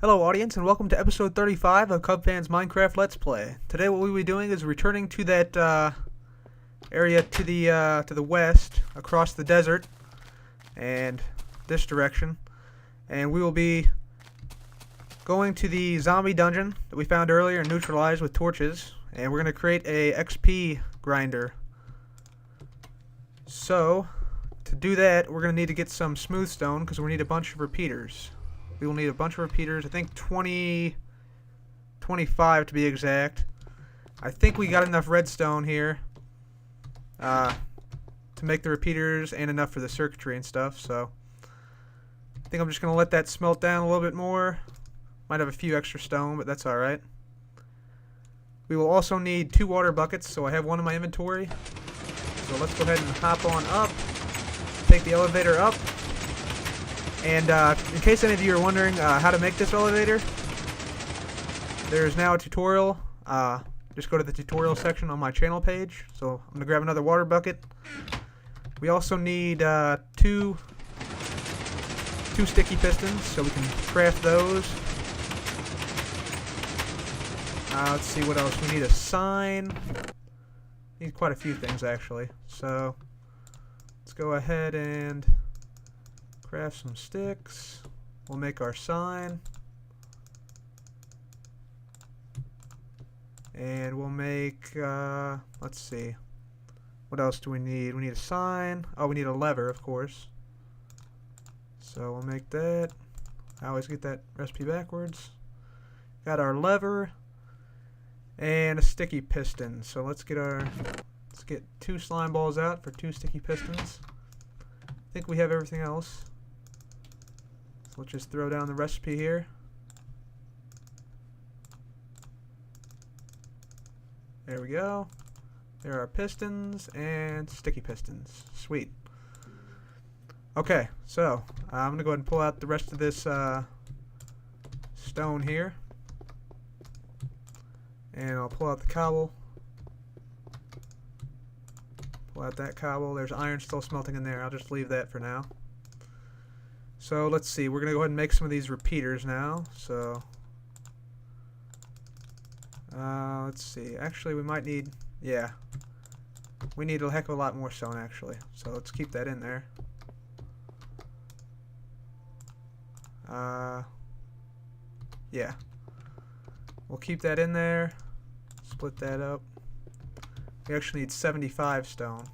Hello audience and welcome to episode 35 of Cubfans Minecraft Let's Play. Today what we'll be doing is returning to that area to the west, across the desert, and this direction. And we will be going to the zombie dungeon that we found earlier and neutralized with torches. And we're going to create a XP grinder. So, to do that, we're going to need to get some smooth stone because we need a bunch of repeaters. We will need a bunch of repeaters. I think 25 to be exact. I think we got enough redstone here to make the repeaters and enough for the circuitry and stuff. So I think I'm just going to let that smelt down a little bit more. Might have a few extra stone, but that's alright. We will also need 2 water buckets, so I have one in my inventory. So let's go ahead and hop on up. Take the elevator up. And in case any of you are wondering how to make this elevator, there is now a tutorial. Just go to the tutorial section on my channel page. So I'm going to grab another water bucket. We also need two sticky pistons, so we can craft those. Let's see what else. We need a sign. Need quite a few things actually. So let's go ahead and craft some sticks. We'll make our sign. And we'll make, let's see. What else do we need? We need a sign. Oh, we need a lever, of course. So we'll make that. I always get that recipe backwards. Got our lever. And a sticky piston. So let's get 2 slime balls out for 2 sticky pistons. I think we have everything else. So let's just throw down the recipe here. There we go. There are pistons and sticky pistons. Sweet. Okay, so I'm going to go ahead and pull out the rest of this stone here. And I'll pull out the cobble. Pull out that cobble. There's iron still smelting in there. I'll just leave that for now. So let's see. We're going to go ahead and make some of these repeaters now. So let's see. Actually, we might need... Yeah. We need a heck of a lot more stone, actually. So let's keep that in there. Yeah. We'll keep that in there. Split that up. We actually need 75 stone.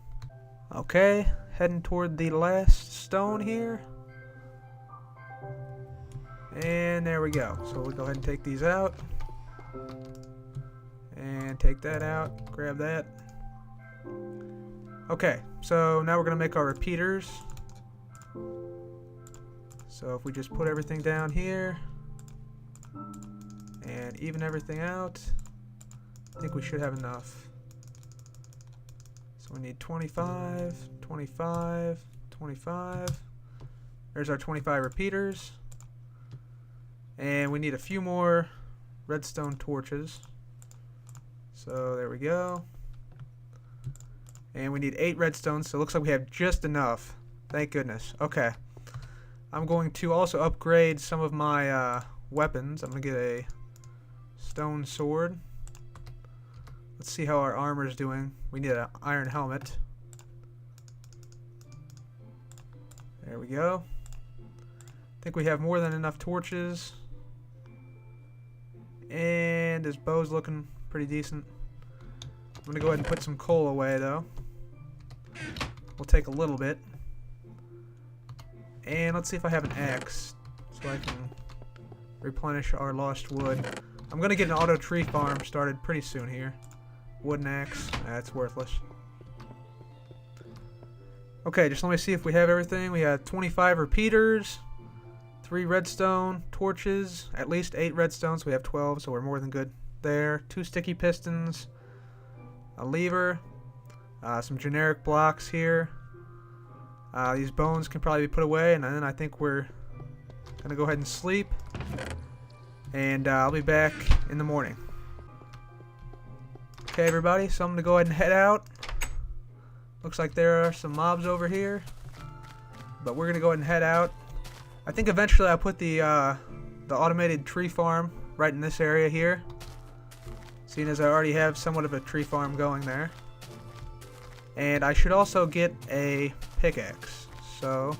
Okay, heading toward the last stone here. And there we go. So we'll go ahead and take these out. And take that out. Grab that. Okay, so now we're going to make our repeaters. So if we just put everything down here and even everything out, I think we should have enough. So we need 25, 25, 25. There's our 25 repeaters. And we need a few more redstone torches. So there we go. And we need 8 redstone, so it looks like we have just enough. Thank goodness. Okay. I'm going to also upgrade some of my weapons. I'm going to get a stone sword. Let's see how our armor is doing. We need an iron helmet. There we go. I think we have more than enough torches. And this bow's looking pretty decent. I'm going to go ahead and put some coal away though. We'll take a little bit. And let's see if I have an axe so I can replenish our lost wood. I'm going to get an auto tree farm started pretty soon here. Wooden axe. That's worthless. Okay, just let me see if we have everything. We have 25 repeaters, 3 redstone torches, at least 8 redstone, so we have 12, so we're more than good there. 2 sticky pistons, a lever, some generic blocks here. These bones can probably be put away, and then I think we're going to go ahead and sleep. And I'll be back in the morning. Okay, everybody, so I'm going to go ahead and head out. Looks like there are some mobs over here. But we're going to go ahead and head out. I think eventually I'll put the the automated tree farm right in this area here, seeing as I already have somewhat of a tree farm going there. And I should also get a pickaxe, so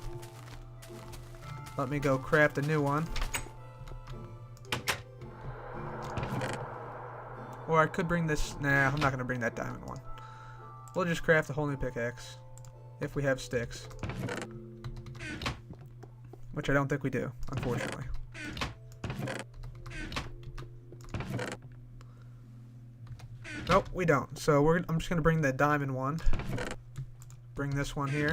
let me go craft a new one. Or I could bring this. Nah, I'm not going to bring that diamond one. We'll just craft a whole new pickaxe. If we have sticks. Which I don't think we do, unfortunately. Nope, we don't. So I'm just going to bring the diamond one. Bring this one here.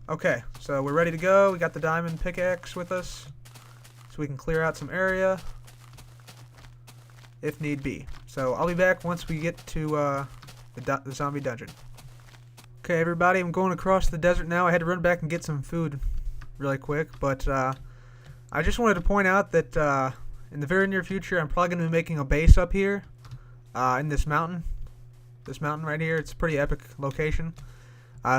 Okay, so we're ready to go. We got the diamond pickaxe with us. So we can clear out some area. If need be. So I'll be back once we get to the zombie dungeon. Okay, everybody, I'm going across the desert now. I had to run back and get some food really quick, but I just wanted to point out that in the very near future, I'm probably going to be making a base up here in this mountain. This mountain right here. It's a pretty epic location.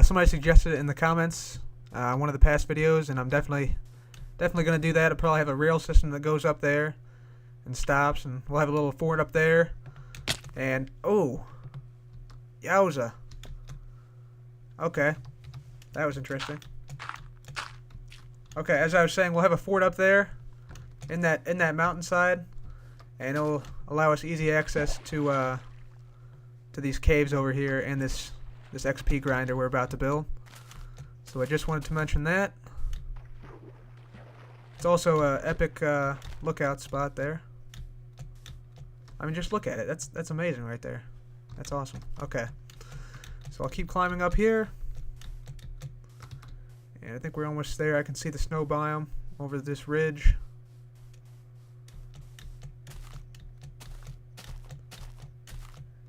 Somebody suggested it in the comments one of the past videos, and I'm definitely going to do that. I'll probably have a rail system that goes up there and stops, and we'll have a little fort up there. And oh, yowza. Okay, that was interesting. Okay, as I was saying, we'll have a fort up there in that mountainside, and it'll allow us easy access to these caves over here and this XP grinder we're about to build. So I just wanted to mention that. It's also an epic lookout spot there. I mean, just look at it. That's amazing right there. That's awesome. Okay. So I'll keep climbing up here. And I think we're almost there. I can see the snow biome over this ridge.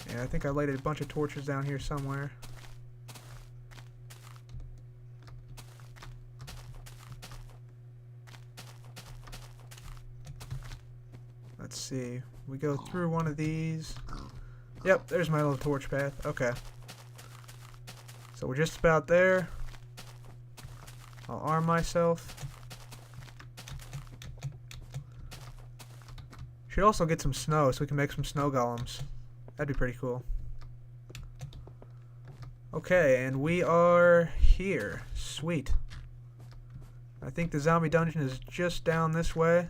And I think I lighted a bunch of torches down here somewhere. Let's see. We go through one of these. Yep, there's my little torch path. Okay. So we're just about there. I'll arm myself. Should also get some snow so we can make some snow golems. That'd be pretty cool. Okay, and we are here. Sweet. I think the zombie dungeon is just down this way.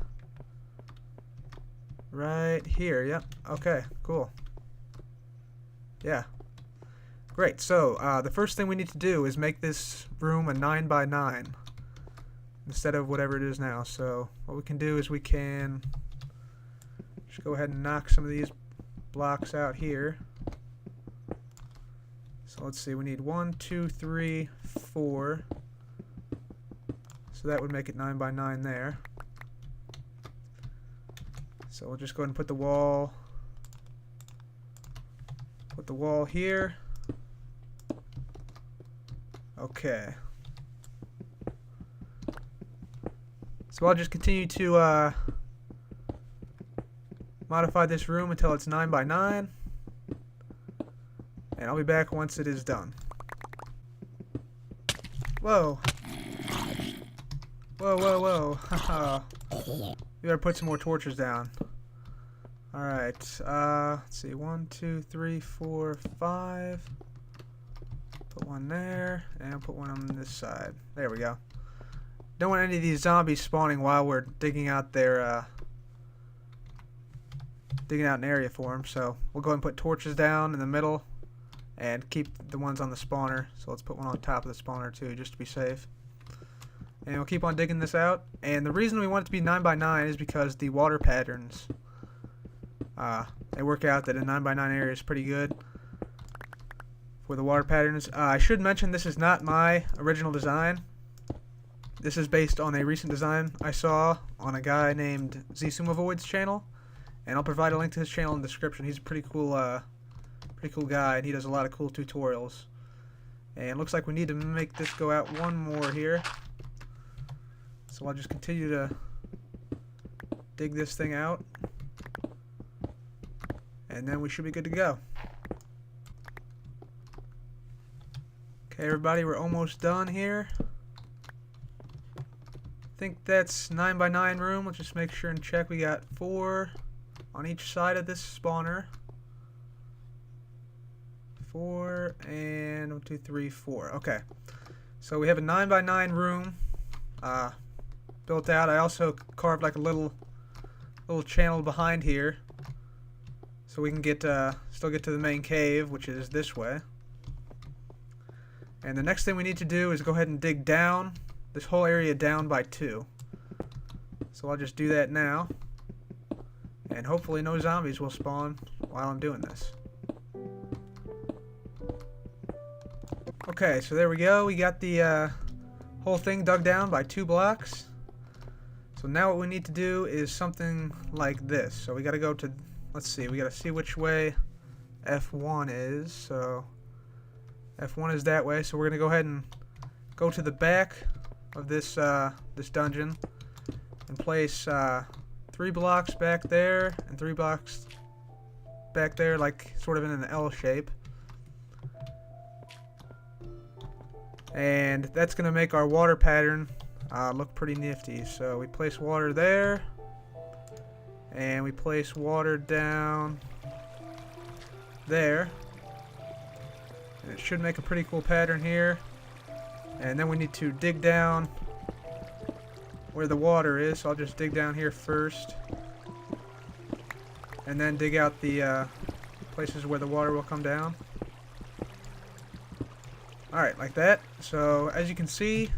Right here, yep. Okay, cool. Yeah. Great, so the first thing we need to do is make this room a 9x9 instead of whatever it is now. So what we can do is we can just go ahead and knock some of these blocks out here. So let's see, we need 1, 2, 3, 4. So that would make it 9x9 there. So we'll just go ahead and put the wall here. Okay. So I'll just continue to modify this room until it's 9x9. And I'll be back once it is done. Whoa. Whoa, whoa, whoa. Haha. We gotta put some more torches down. Alright, let's see, 1, 2, 3, 4, 5. Put one there, and put one on this side. There we go. Don't want any of these zombies spawning while we're digging out their, digging out an area for them. So we'll go ahead and put torches down in the middle, and keep the ones on the spawner. So let's put one on top of the spawner too, just to be safe. And we'll keep on digging this out. And the reason we want it to be 9x9 is because the water patterns, they work out that a 9x9 area is pretty good for the water patterns. I should mention this is not my original design. This is based on a recent design I saw on a guy named Xisumavoid's channel. And I'll provide a link to his channel in the description. He's a pretty cool guy, and he does a lot of cool tutorials. And it looks like we need to make this go out one more here. So I'll just continue to dig this thing out, and then we should be good to go. Okay, everybody, we're almost done here. think that's 9x9 room. Let's just make sure and check. We got 4 on each side of this spawner. 4 and 1, 2, 3, 4. Okay. So we have a 9x9 room built out. I also carved like a little channel behind here, so we can get still get to the main cave, which is this way. And the next thing we need to do is go ahead and dig down this whole area down by 2. So I'll just do that now, and hopefully no zombies will spawn while I'm doing this. Okay, so there we go. We got the whole thing dug down by 2 blocks. So now what we need to do is something like this. So we got to go to, let's see, we got to see which way F1 is. So F1 is that way. So we're going to go ahead and go to the back of this this dungeon and place 3 blocks back there and 3 blocks back there, like sort of in an L shape. And that's going to make our water pattern look pretty nifty. So we place water there, and we place water down there, and it should make a pretty cool pattern here. And then we need to dig down where the water is, so I'll just dig down here first, and then dig out the places where the water will come down. Alright, like that. So as you can see,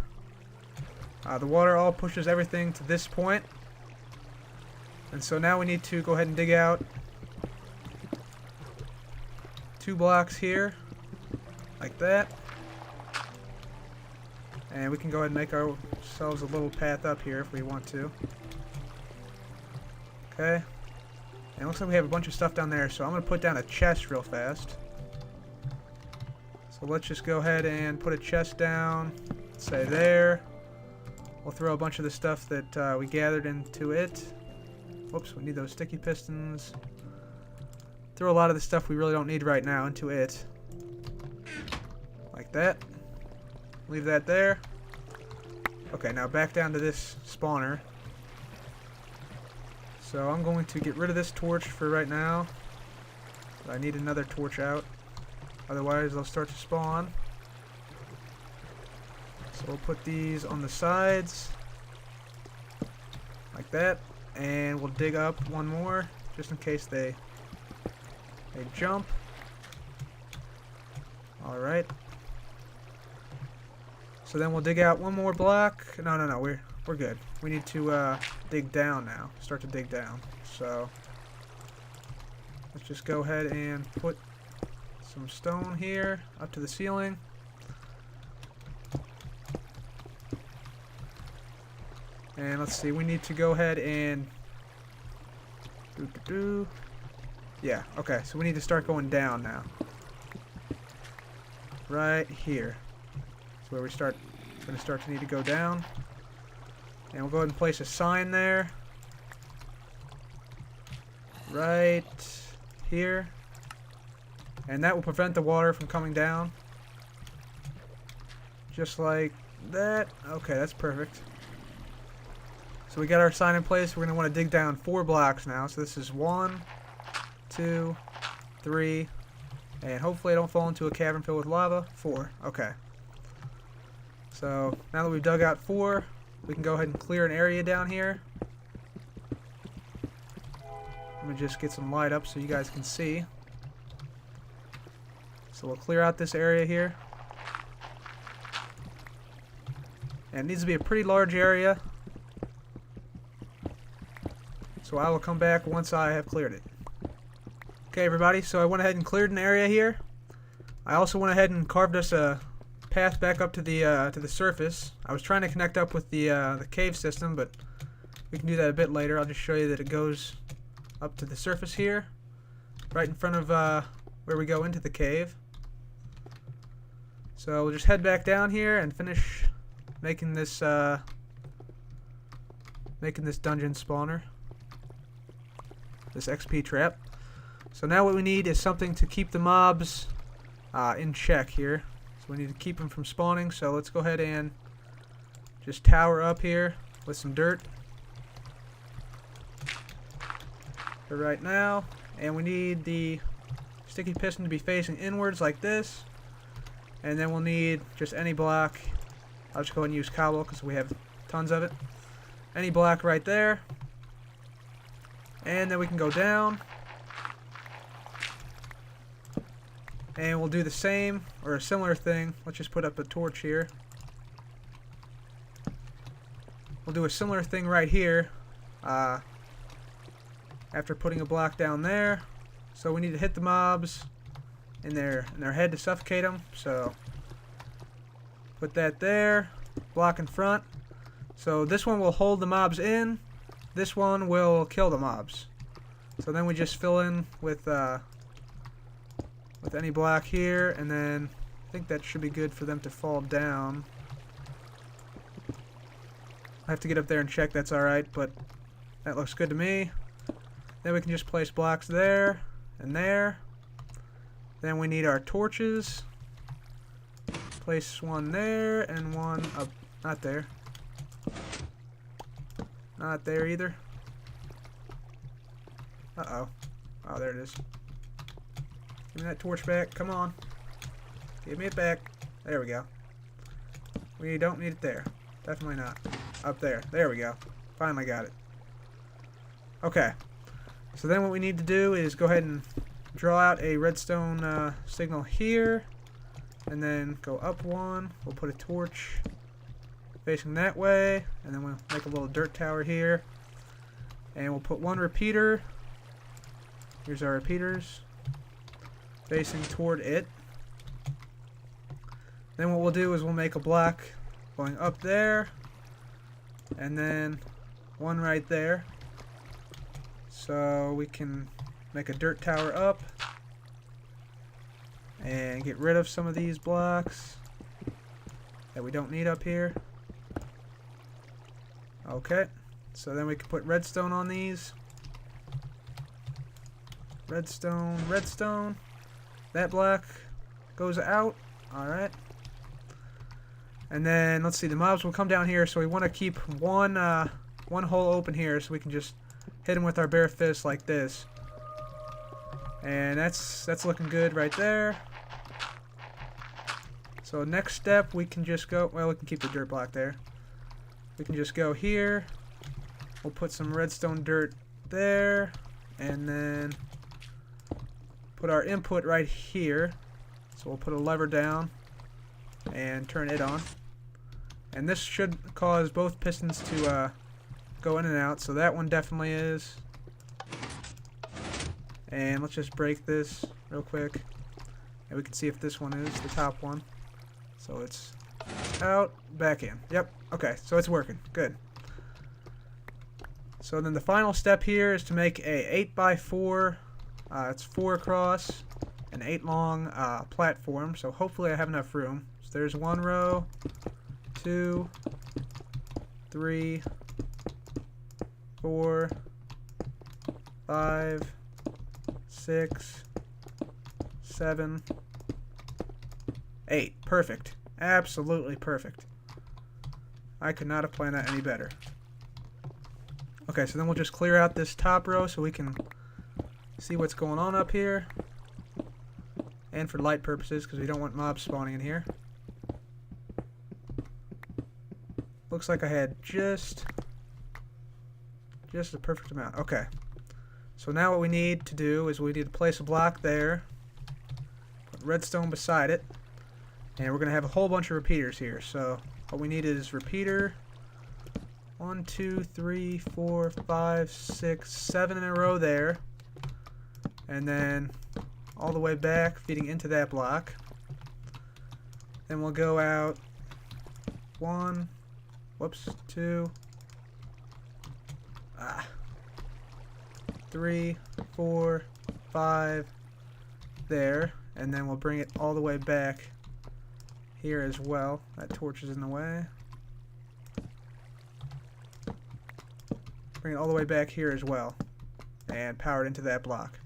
the water all pushes everything to this point. And so now we need to go ahead and dig out 2 blocks here, like that. And we can go ahead and make ourselves a little path up here if we want to. Okay. And it looks like we have a bunch of stuff down there, so I'm going to put down a chest real fast. So let's just go ahead and put a chest down, say there. We'll throw a bunch of the stuff that we gathered into it. Whoops, we need those sticky pistons. Throw a lot of the stuff we really don't need right now into it. Like that. Leave that there. Okay, now back down to this spawner. So I'm going to get rid of this torch for right now. But I need another torch out. Otherwise, they'll start to spawn. So we'll put these on the sides, like that, and we'll dig up one more, just in case they jump. All right. So then we'll dig out one more block. No, we're good. We need to dig down now. Start to dig down. So let's just go ahead and put some stone here up to the ceiling. And let's see, we need to go ahead and yeah, okay, so we need to start going down now. Right here. That's where we're going to start to need to go down. And we'll go ahead and place a sign there. Right here. And that will prevent the water from coming down. Just like that. Okay, that's perfect. So we got our sign in place. We're going to want to dig down 4 blocks now. So this is 1, 2, 3, and hopefully I don't fall into a cavern filled with lava. 4. Okay. So now that we've dug out 4, we can go ahead and clear an area down here. Let me just get some light up so you guys can see. So we'll clear out this area here. And it needs to be a pretty large area. So I will come back once I have cleared it. Okay, everybody, so I went ahead and cleared an area here. I also went ahead and carved us a path back up to the surface. I was trying to connect up with the cave system, but we can do that a bit later. I'll just show you that it goes up to the surface here, right in front of where we go into the cave. So we'll just head back down here and finish making this dungeon spawner, this XP trap. So now what we need is something to keep the mobs in check here. So we need to keep them from spawning. So let's go ahead and just tower up here with some dirt for right now. And we need the sticky piston to be facing inwards like this. And then we'll need just any block. I'll just go ahead and use cobble because we have tons of it. Any block right there. And then we can go down. And we'll do the same or a similar thing. Let's just put up a torch here. We'll do a similar thing right here. After putting a block down there. So we need to hit the mobs in their head to suffocate them. So put that there. Block in front. So this one will hold the mobs in. This one will kill the mobs. So then we just fill in with any block here, and then I think that should be good for them to fall down. I have to get up there and check that's alright, but that looks good to me. Then we can just place blocks there and there. Then we need our torches. Place one there and one up. Not there. Not there either. Uh-oh. Oh, there it is. Give me that torch back. Come on. Give me it back. There we go. We don't need it there. Definitely not. Up there. There we go. Finally got it. Okay. So then what we need to do is go ahead and draw out a redstone signal here. And then go up one. We'll put a torch facing that way. And then we'll make a little dirt tower here. And we'll put one repeater. Here's our repeaters. Facing toward it. Then what we'll do is we'll make a block going up there. And then one right there. So we can make a dirt tower up. And get rid of some of these blocks that we don't need up here. Okay. So then we can put redstone on these. Redstone, redstone. That block goes out. Alright. And then, let's see, the mobs will come down here, so we want to keep one hole open here so we can just hit them with our bare fist like this. And that's looking good right there. So next step, we can just go, well, we can keep the dirt block there. We can just go here. We'll put some redstone dirt there. And then put our input right here. So we'll put a lever down and turn it on. And this should cause both pistons to go in and out. So that one definitely is. And let's just break this real quick. And we can see if this one is the top one. So it's out, back in. Yep. Okay, so it's working. Good. So then the final step here is to make a 8x4. It's 4 across, an 8 long platform. So hopefully I have enough room. So there's 1 row, 2, 3, 4, 5, 6, 7, 8. Perfect. Absolutely perfect. I could not have planned that any better. Okay, so then we'll just clear out this top row so we can see what's going on up here. And for light purposes, because we don't want mobs spawning in here. Looks like I had just the perfect amount. Okay. So now what we need to do is we need to place a block there. Put redstone beside it. And we're going to have a whole bunch of repeaters here. So what we need is repeater 1, 2, 3, 4, 5, 6, 7 in a row there. And then all the way back, feeding into that block. Then we'll go out 1, whoops, 2, 3, 4, 5 there. And then we'll bring it all the way back here as well. That torch is in the way. Bring it all the way back here as well. And power it into that block.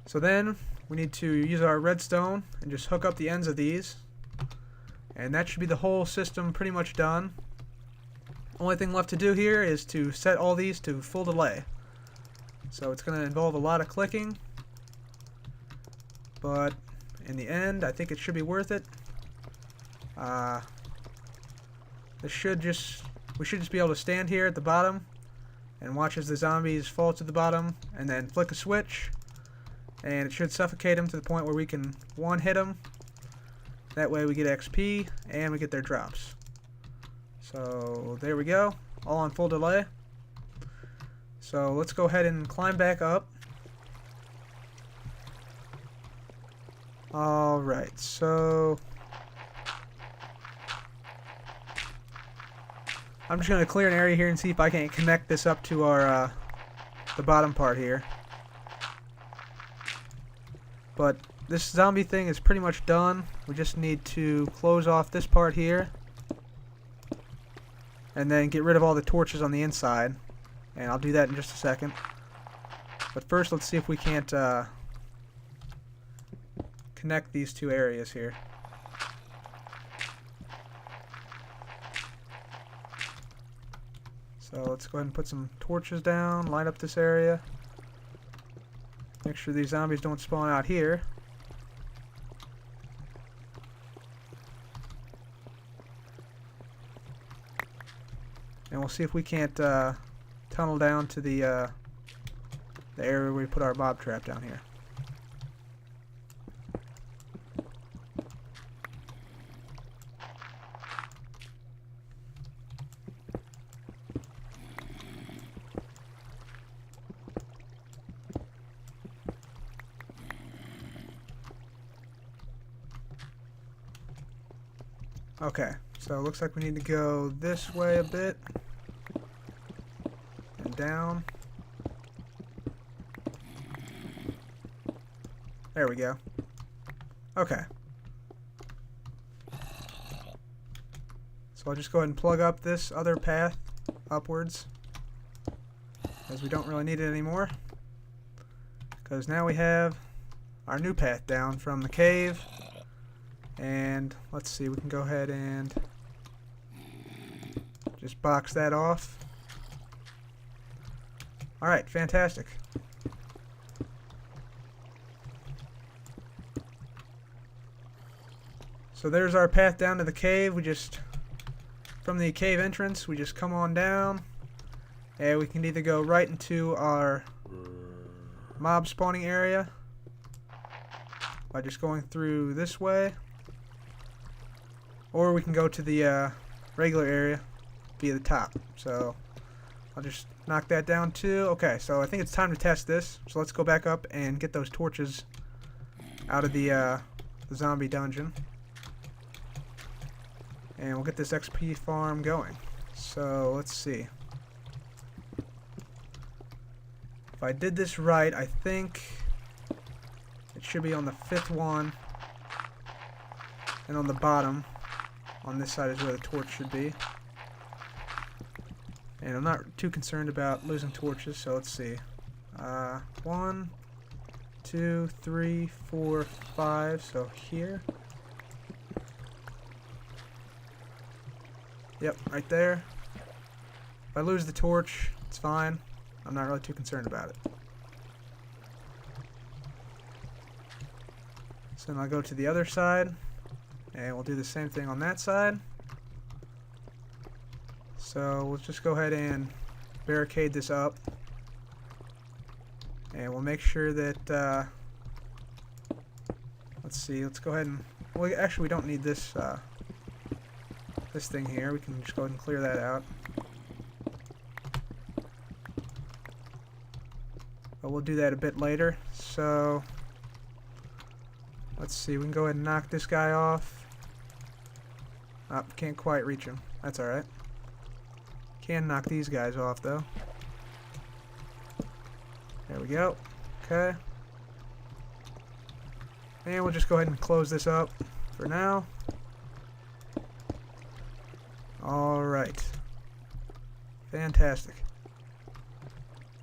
So then we need to use our redstone and just hook up the ends of these. And that should be the whole system pretty much done. Only thing left to do here is to set all these to full delay. So it's going to involve a lot of clicking, but in the end, I think it should be worth it. We should just be able to stand here at the bottom and watch as the zombies fall to the bottom, and then flick a switch, and it should suffocate them to the point where we can one-hit them. That way we get XP and we get their drops. So there we go, all on full delay. So let's go ahead and climb back up. Alright, so I'm just going to clear an area here and see if I can connect this up to our the bottom part here. But this zombie thing is pretty much done. We just need to close off this part here and then get rid of all the torches on the inside. And I'll do that in just a second. But first, let's see if we can't connect these two areas here. So let's go ahead and put some torches down, line up this area. Make sure these zombies don't spawn out here. And we'll see if we can't tunnel down to the area where we put our mob trap down here. Okay, so it looks like we need to go this way a bit and down. There we go. Okay. So I'll just go ahead and plug up this other path upwards, as we don't really need it anymore, because now we have our new path down from the cave. And let's see, we can go ahead and just box that off. Alright, fantastic. So there's our path down to the cave. From the cave entrance, we just come on down, and we can either go right into our mob spawning area by just going through this way, or we can go to the regular area via the top. So I'll just knock that down too. Okay, so I think it's time to test this. So let's go back up and get those torches out of the zombie dungeon. And we'll get this XP farm going. So let's see. If I did this right, I think it should be on the 5th one. And on the bottom, on this side is where the torch should be. And I'm not too concerned about losing torches, so let's see. 1, 2, 3, 4, 5, so here. Yep, right there. If I lose the torch, it's fine. I'm not really too concerned about it. So then I'll go to the other side, and we'll do the same thing on that side. So we'll just go ahead and barricade this up, and we'll make sure that let's see, let's go ahead and, well, actually we don't need this this thing here. We can just go ahead and clear that out, but we'll do that a bit later. So let's see, we can go ahead and knock this guy off. Can't quite reach him. That's alright. Can knock these guys off though. There we go. Okay. And we'll just go ahead and close this up for now. Alright. Fantastic.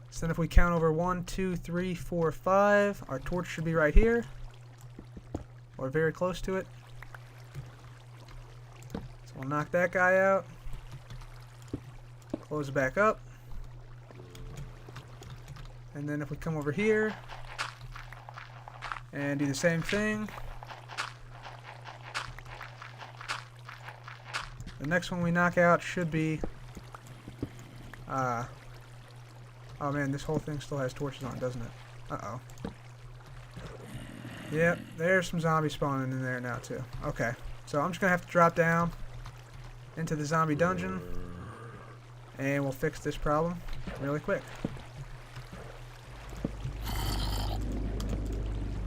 So then if we count over 1, 2, 3, 4, 5, our torch should be right here, or very close to it. So we'll knock that guy out. Close it back up. And then if we come over here and do the same thing, the next one we knock out should be oh man, this whole thing still has torches on, doesn't it? Uh-oh. Yep, there's some zombies spawning in there now too. Okay, so I'm just gonna have to drop down into the zombie dungeon and we'll fix this problem really quick.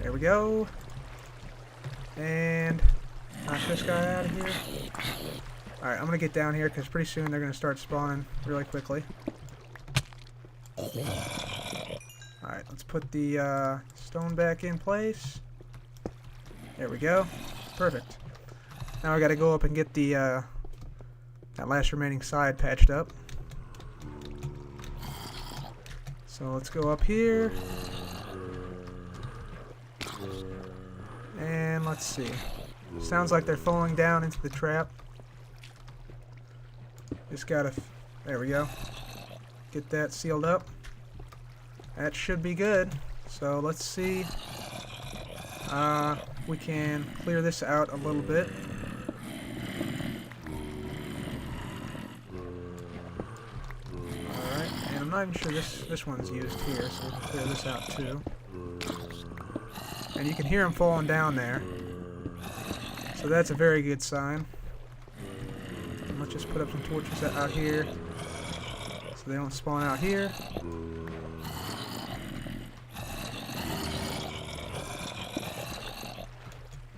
There we go. And knock this guy out of here. Alright, I'm gonna get down here because pretty soon they're gonna start spawning really quickly. Alright, let's put the stone back in place. There we go. Perfect. Now I gotta go up and get the that last remaining side patched up. So let's go up here. And let's see. Sounds like they're falling down into the trap. Just gotta... there we go. Get that sealed up. That should be good. So let's see. We can clear this out a little bit. Alright, and I'm not even sure this one's used here, so we can clear this out too. And you can hear them falling down there. So that's a very good sign. And let's just put up some torches out here so they don't spawn out here.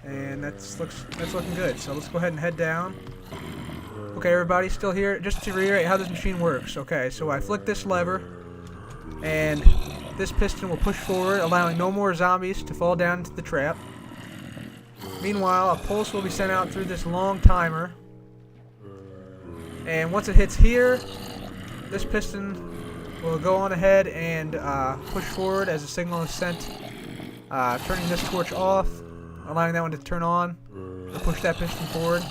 And that's looking good. So let's go ahead and head down. Okay, everybody, still here? Just to reiterate how this machine works. Okay, so I flick this lever, and this piston will push forward, allowing no more zombies to fall down into the trap. Meanwhile, a pulse will be sent out through this long timer. And once it hits here, this piston will go on ahead and push forward as the signal is sent, turning this torch off, allowing that one to turn on, to push that piston forward.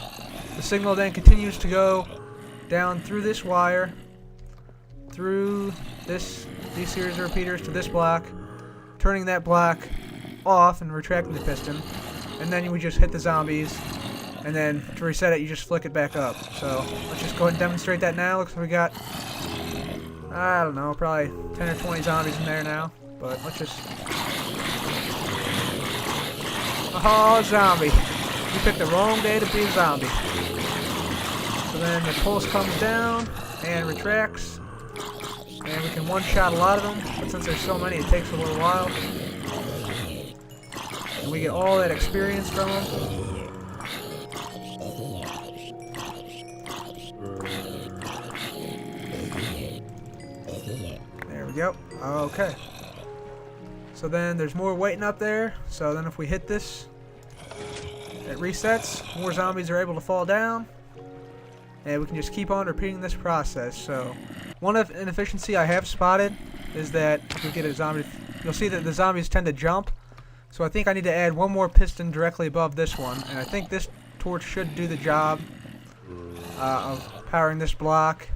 The signal then continues to go down through this wire, through these series of repeaters to this block, turning that block off and retracting the piston, and then we just hit the zombies, and then to reset it you just flick it back up. So let's just go ahead and demonstrate that now. Looks like we got, I don't know, probably 10 or 20 zombies in there now, but let's just... oh, zombie. You picked the wrong day to be a zombie. So then the pulse comes down and retracts. And we can one-shot a lot of them, but since there's so many, it takes a little while. And we get all that experience from them. There we go. Okay. So then there's more waiting up there. So then if we hit this, it resets. More zombies are able to fall down. And we can just keep on repeating this process. So one inefficiency I have spotted is that if we get a zombie, you'll see that the zombies tend to jump. So I think I need to add one more piston directly above this one. And I think this torch should do the job of powering this block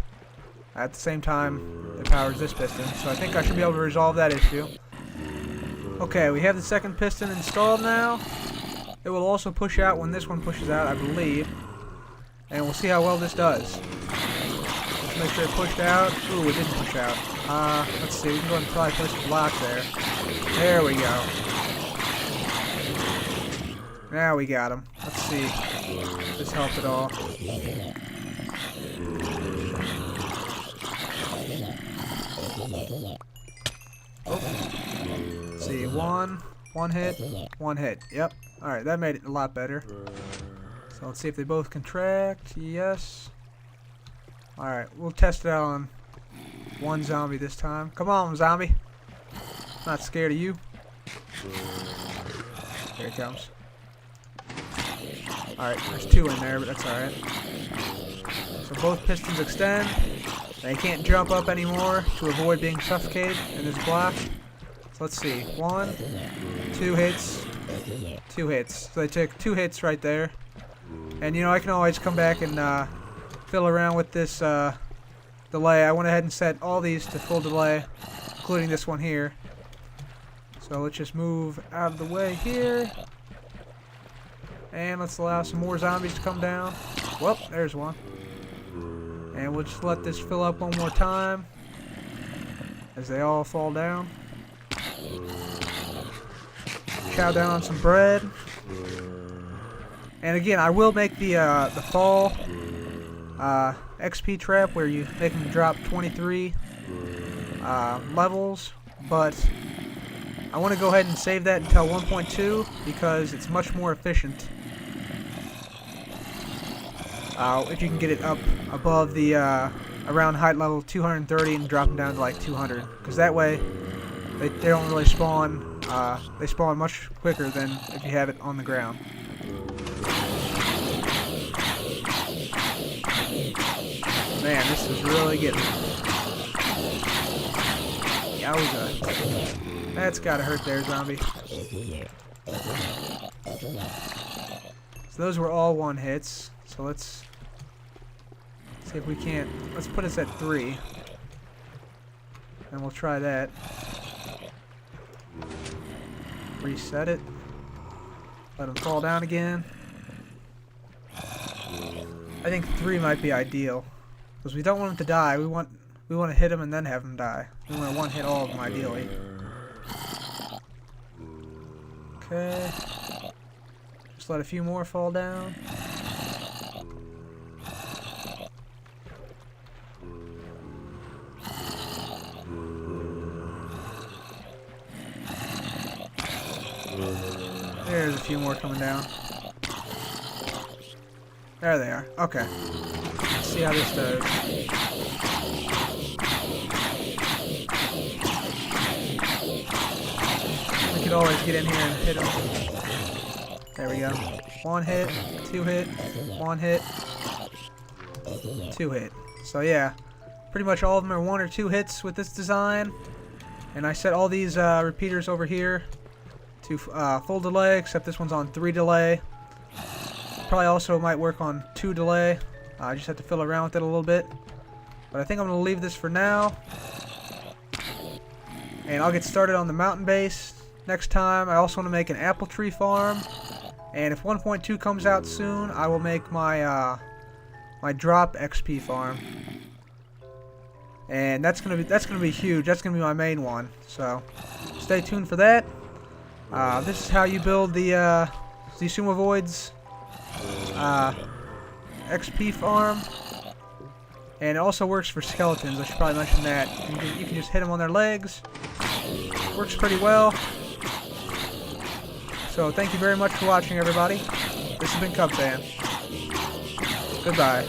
at the same time it powers this piston. So I think I should be able to resolve that issue. Okay, we have the second piston installed now. It will also push out when this one pushes out, I believe. And we'll see how well this does. Let's make sure it pushed out. Ooh, it didn't push out. Let's see, we can go ahead and probably place the block there. There we go. Now we got him. Let's see if this helped at all. Oh. Let's see, one hit. Yep. Alright, that made it a lot better. So let's see if they both contract. Yes. Alright, we'll test it out on one zombie this time. Come on, zombie. Not scared of you. Here it comes. Alright, there's two in there, but that's alright. So both pistons extend. They can't jump up anymore to avoid being suffocated in this block. So let's see. 1, 2 hits. 2 hits. So they took 2 hits right there. And you know, I can always come back and fiddle around with this delay. I went ahead and set all these to full delay, including this one here. So let's just move out of the way here. And let's allow some more zombies to come down. Well, there's one. And we'll just let this fill up one more time as they all fall down. Chow down on some bread. And again, I will make the fall XP trap where you make them drop 23 levels, but I want to go ahead and save that until 1.2 because it's much more efficient if you can get it up above the around height level 230 and drop them down to like 200, because that way they don't really spawn. They spawn much quicker than if you have it on the ground. Man, this is really getting me. Yowza. That's gotta hurt there, zombie. So those were all one hits. So let's see if we can't. Let's put us at 3. And we'll try that. Reset it. Let them fall down again. I think 3 might be ideal. Because we don't want them to die. We want to hit them and then have them die. We want to one-hit all of them ideally. Okay. Just let a few more fall down. There's a few more coming down. There they are. Okay. Let's see how this does. We could always get in here and hit them. There we go. 1 hit, 2 hit, 1 hit, 2 hit. So yeah, pretty much all of them are 1 or 2 hits with this design. And I set all these repeaters over here to full delay, except this one's on 3 delay. Probably also might work on 2 delay. I just have to fill around with it a little bit. But I think I'm going to leave this for now. And I'll get started on the mountain base next time. I also want to make an apple tree farm. And if 1.2 comes out soon, I will make my my drop XP farm. And that's gonna be huge. That's gonna be my main one. So stay tuned for that. This is how you build the Xisumavoid's XP farm, and it also works for skeletons. I should probably mention that. You can just hit them on their legs. Works pretty well. So thank you very much for watching, everybody. This has been Cubfan. Goodbye.